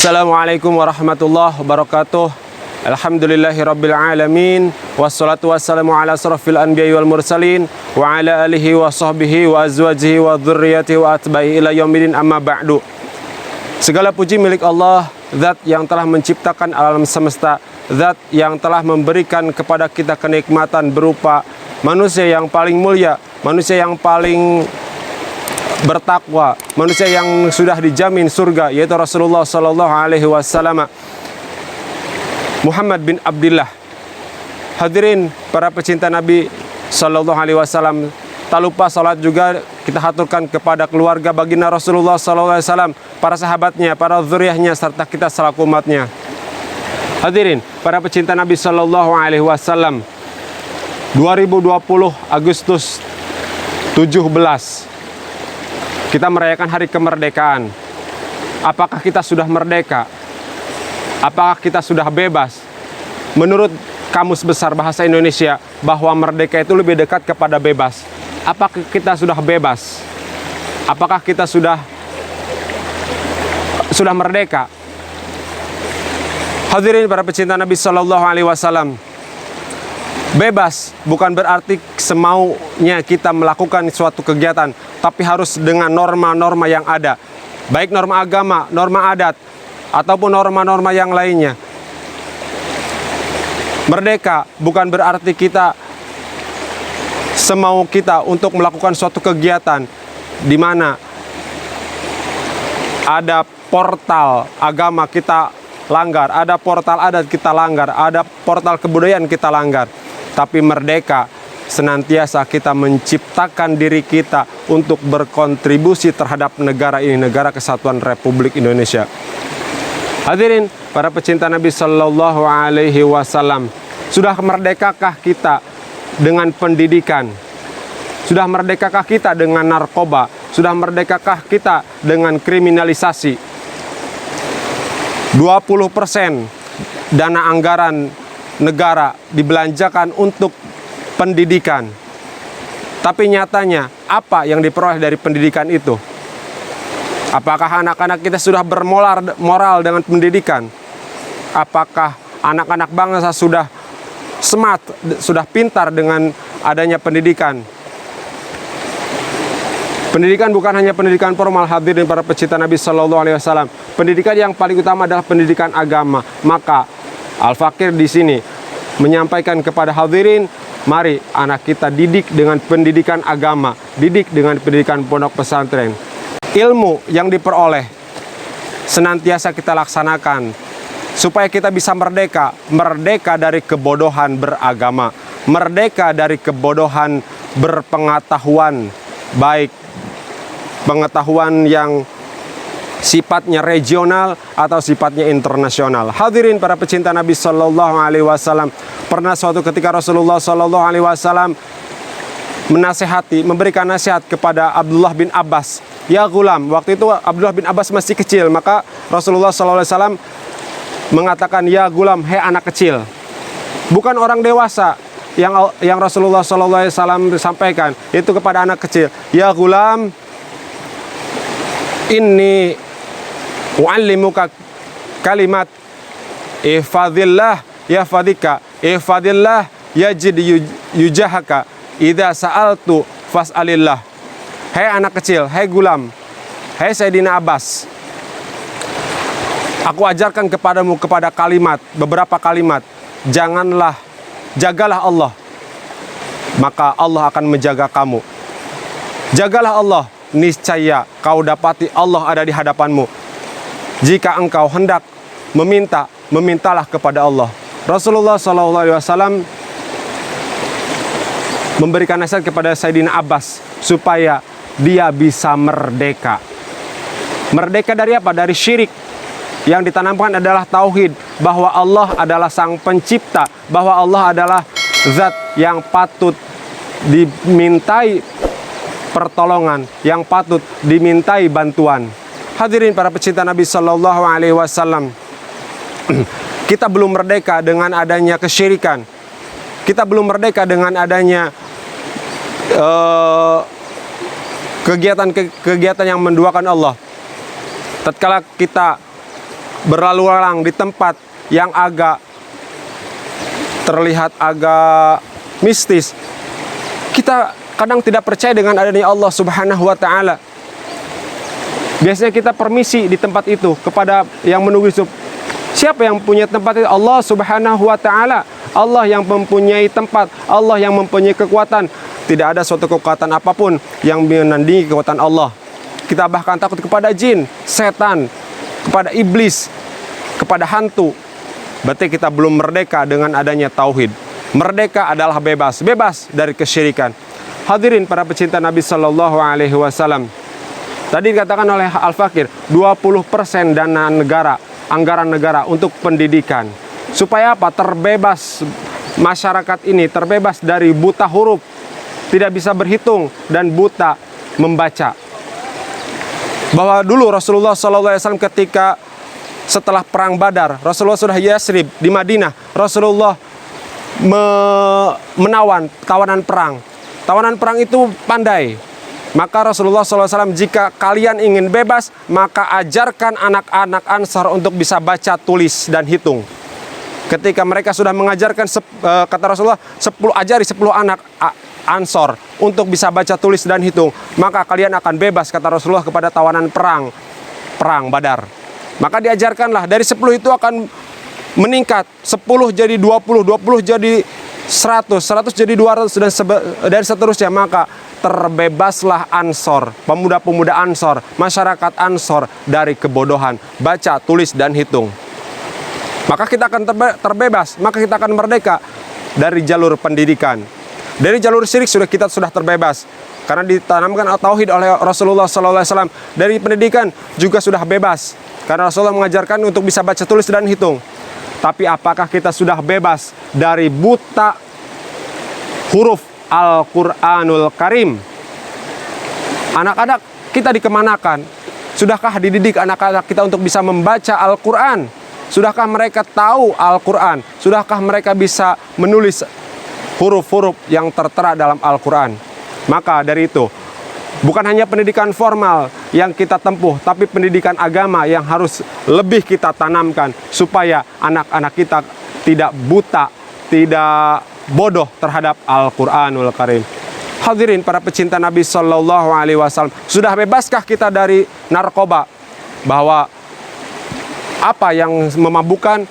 Assalamualaikum warahmatullahi wabarakatuh. Alhamdulillahirabbil alamin. Wassalatu wassalamu ala asrofil anbiya'i wal mursalin wa ala alihi wa sahbihi wa azwajihi wa dzurriyyatihi wa atba'i ila yaumidin, amma ba'du. Segala puji milik Allah, zat yang telah menciptakan alam semesta, zat yang telah memberikan kepada kita kenikmatan berupa manusia yang paling mulia, manusia yang paling bertakwa, manusia yang sudah dijamin surga, yaitu Rasulullah Sallallahu Alaihi Wasallam, Muhammad bin Abdullah. Hadirin para pecinta Nabi Sallallahu Alaihi Wasallam, tak lupa salat juga kita haturkan kepada keluarga baginda Rasulullah Sallallahu Alaihi Wasallam, para sahabatnya, para zuriyahnya, serta kita selaku umatnya. Hadirin para pecinta Nabi Sallallahu Alaihi Wasallam, 2020 Agustus 17 kita merayakan hari kemerdekaan. Apakah kita sudah merdeka? Apakah kita sudah bebas? Menurut Kamus Besar Bahasa Indonesia, bahwa merdeka itu lebih dekat kepada bebas. Apakah kita sudah bebas? Apakah kita sudah merdeka? Hadirin para pecinta Nabi Sallallahu Alaihi Wasallam, bebas bukan berarti semaunya kita melakukan suatu kegiatan, tapi harus dengan norma-norma yang ada, baik norma agama, norma adat, ataupun norma-norma yang lainnya. Merdeka bukan berarti kita semau kita untuk melakukan suatu kegiatan di mana ada portal agama kita langgar, ada portal adat kita langgar, ada portal kebudayaan kita langgar. Tapi merdeka senantiasa kita menciptakan diri kita untuk berkontribusi terhadap negara ini, negara kesatuan Republik Indonesia. Hadirin para pecinta Nabi Sallallahu Alaihi Wasallam, sudah merdekakah kita dengan pendidikan? Sudah merdekakah kita dengan narkoba? Sudah merdekakah kita dengan kriminalisasi? 20% dana anggaran negara dibelanjakan untuk pendidikan. Tapi nyatanya apa yang diperoleh dari pendidikan itu? Apakah anak-anak kita sudah bermoral dengan pendidikan? Apakah anak-anak bangsa sudah smart, sudah pintar dengan adanya pendidikan? Pendidikan bukan hanya pendidikan formal, hadirin para pecinta Nabi Sallallahu Alaihi Wasallam. Pendidikan yang paling utama adalah pendidikan agama. Maka Al-Fakir di sini menyampaikan kepada hadirin, mari anak kita didik dengan pendidikan agama, didik dengan pendidikan pondok pesantren. Ilmu yang diperoleh senantiasa kita laksanakan supaya kita bisa merdeka, merdeka dari kebodohan beragama, merdeka dari kebodohan berpengetahuan, baik pengetahuan yang sifatnya regional atau sifatnya internasional. Hadirin para pecinta Nabi Sallallahu Alaihi Wasallam, pernah suatu ketika Rasulullah Sallallahu Alaihi Wasallam menasehati, memberikan nasihat kepada Abdullah bin Abbas. Ya gulam, waktu itu Abdullah bin Abbas masih kecil, maka Rasulullah Sallallahu Alaihi Wasallam mengatakan, ya gulam, hei anak kecil. Bukan orang dewasa yang Rasulullah Sallallahu Alaihi Wasallam sampaikan, itu kepada anak kecil. Ya gulam, inni u'allimuka kalimat ihfadillah yahfadika, ihfadillah yajid yujahaka, idza sa'altu fas'alillah. Hei anak kecil, hei gulam, hei Sayyidina Abbas, aku ajarkan kepadamu kepada kalimat, beberapa kalimat. Jagalah Allah, maka Allah akan menjaga kamu. Jagalah Allah, niscaya kau dapati Allah ada di hadapanmu. Jika engkau hendak meminta, memintalah kepada Allah. Rasulullah Sallallahu Alaihi Wasallam memberikan nasihat kepada Sayyidina Abbas supaya dia bisa merdeka. Merdeka dari apa? Dari syirik. Yang ditanamkan adalah tauhid, bahwa Allah adalah sang pencipta, bahwa Allah adalah zat yang patut dimintai pertolongan, yang patut dimintai bantuan. Hadirin para pecinta Nabi Sallallahu Alaihi Wasallam, kita belum merdeka dengan adanya kesyirikan. Kita belum merdeka dengan adanya kegiatan yang menduakan Allah. Tatkala kita berlalu lalang di tempat yang agak terlihat agak mistis, kita kadang tidak percaya dengan adanya Allah Subhanahu wa Ta'ala. Biasanya kita permisi di tempat itu kepada yang menunggu itu. Siapa yang punya tempat itu? Allah Subhanahu wa Ta'ala. Allah yang mempunyai tempat, Allah yang mempunyai kekuatan. Tidak ada suatu kekuatan apapun yang menandingi kekuatan Allah. Kita bahkan takut kepada jin, setan, kepada iblis, kepada hantu. Berarti kita belum merdeka dengan adanya tauhid. Merdeka adalah bebas, bebas dari kesyirikan. Hadirin para pecinta Nabi Sallallahu Alaihi Wasallam. Tadi dikatakan oleh Al-Fakir, 20% dana negara, anggaran negara untuk pendidikan. Supaya apa? Terbebas masyarakat ini, terbebas dari buta huruf, tidak bisa berhitung, dan buta membaca. Bahwa dulu Rasulullah Sallallahu Alaihi Wasallam ketika setelah perang Badar, Rasulullah sudah Yasrib di Madinah, Rasulullah menawan tawanan perang. Tawanan perang itu pandai. Maka Rasulullah SAW, jika kalian ingin bebas, maka ajarkan anak-anak Ansar untuk bisa baca, tulis, dan hitung. Ketika mereka sudah mengajarkan, kata Rasulullah, ajari 10 anak Ansor untuk bisa baca, tulis, dan hitung, maka kalian akan bebas, kata Rasulullah kepada tawanan perang Badar. Maka diajarkanlah, dari 10 itu akan meningkat, 10 jadi 20, 20 jadi 100, 100 jadi 200, dan seterusnya. Maka terbebaslah Ansor, pemuda-pemuda Ansor, masyarakat Ansor dari kebodohan, baca, tulis, dan hitung. Maka kita akan terbebas, maka kita akan merdeka dari jalur pendidikan. Dari jalur syirik kita sudah terbebas, karena ditanamkan tauhid oleh Rasulullah SAW. Dari pendidikan juga sudah bebas, karena Rasulullah mengajarkan untuk bisa baca, tulis, dan hitung. Tapi apakah kita sudah bebas dari buta huruf Al-Quranul Karim? Anak-anak kita dikemanakan? Sudahkah dididik anak-anak kita untuk bisa membaca Al-Quran? Sudahkah mereka tahu Al-Quran? Sudahkah mereka bisa menulis huruf-huruf yang tertera dalam Al-Quran? Maka dari itu, bukan hanya pendidikan formal yang kita tempuh, tapi pendidikan agama yang harus lebih kita tanamkan, supaya anak-anak kita tidak buta, tidak bodoh terhadap Al-Quranul Karim. Hadirin para pecinta Nabi Sallallahu Alaihi Wasallam, sudah bebaskah kita dari narkoba? Bahwa apa yang memabukkan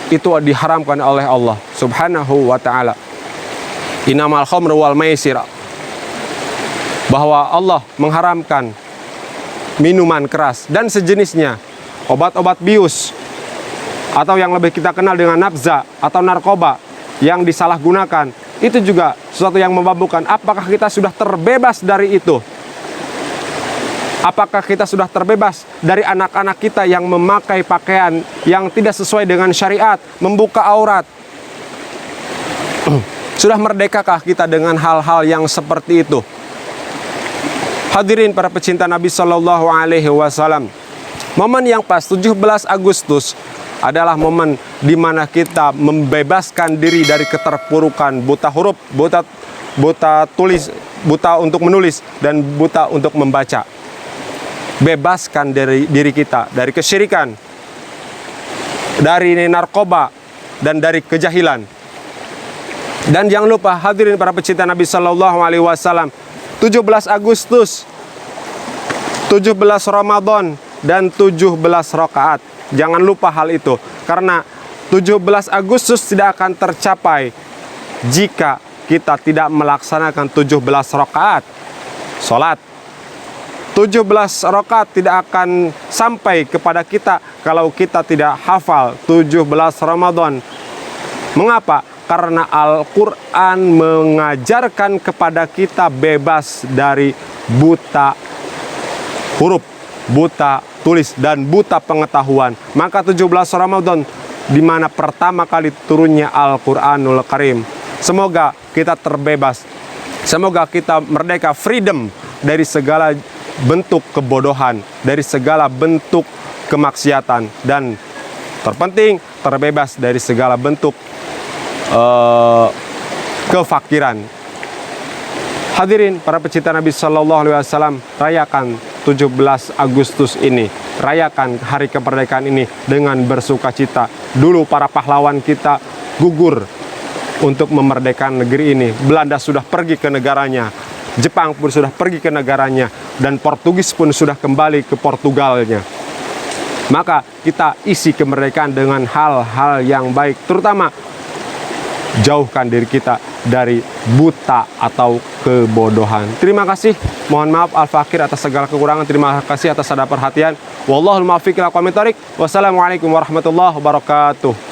itu diharamkan oleh Allah Subhanahu wa Ta'ala. Innamal khamru wal maisir. Bahwa Allah mengharamkan minuman keras dan sejenisnya, obat-obat bius, atau yang lebih kita kenal dengan nafza atau narkoba yang disalahgunakan, itu juga sesuatu yang memabukkan. Apakah kita sudah terbebas dari itu? Apakah kita sudah terbebas dari anak-anak kita yang memakai pakaian yang tidak sesuai dengan syariat, membuka aurat? Sudah merdekakah kita dengan hal-hal yang seperti itu? Hadirin para pecinta Nabi Sallallahu Alaihi Wasallam, momen yang pas 17 Agustus adalah momen di mana kita membebaskan diri dari keterpurukan buta huruf, buta tulis, buta untuk menulis, dan buta untuk membaca. Bebaskan dari diri kita dari kesyirikan, dari narkoba, dan dari kejahilan. Dan jangan lupa hadirin para pecinta Nabi Sallallahu Alaihi Wasallam, 17 Agustus, 17 Ramadan, dan 17 rakaat. Jangan lupa hal itu, karena 17 Agustus tidak akan tercapai jika kita tidak melaksanakan 17 rakaat sholat. 17 rakaat tidak akan sampai kepada kita kalau kita tidak hafal 17 Ramadan. Mengapa? Karena Al-Quran mengajarkan kepada kita bebas dari buta huruf, buta tulis, dan buta pengetahuan. Maka 17 Ramadan di mana pertama kali turunnya Al-Quranul Karim. Semoga kita terbebas. Semoga kita merdeka, freedom dari segala bentuk kebodohan, dari segala bentuk kemaksiatan, dan terpenting terbebas dari segala bentuk kefakiran. Hadirin para pecinta Nabi Sallallahu Alaihi Wasallam, rayakan 17 Agustus ini. Rayakan hari kemerdekaan ini dengan bersukacita. Dulu para pahlawan kita gugur untuk memerdekakan negeri ini. Belanda sudah pergi ke negaranya, Jepang pun sudah pergi ke negaranya, dan Portugis pun sudah kembali ke Portugalnya. Maka kita isi kemerdekaan dengan hal-hal yang baik, terutama jauhkan diri kita dari buta atau kebodohan. Terima kasih. Mohon maaf Al-Fakir atas segala kekurangan. Terima kasih atas ada perhatian. Wallahul muwaffiq ila aqwamit thoriq. Wassalamualaikum warahmatullahi wabarakatuh.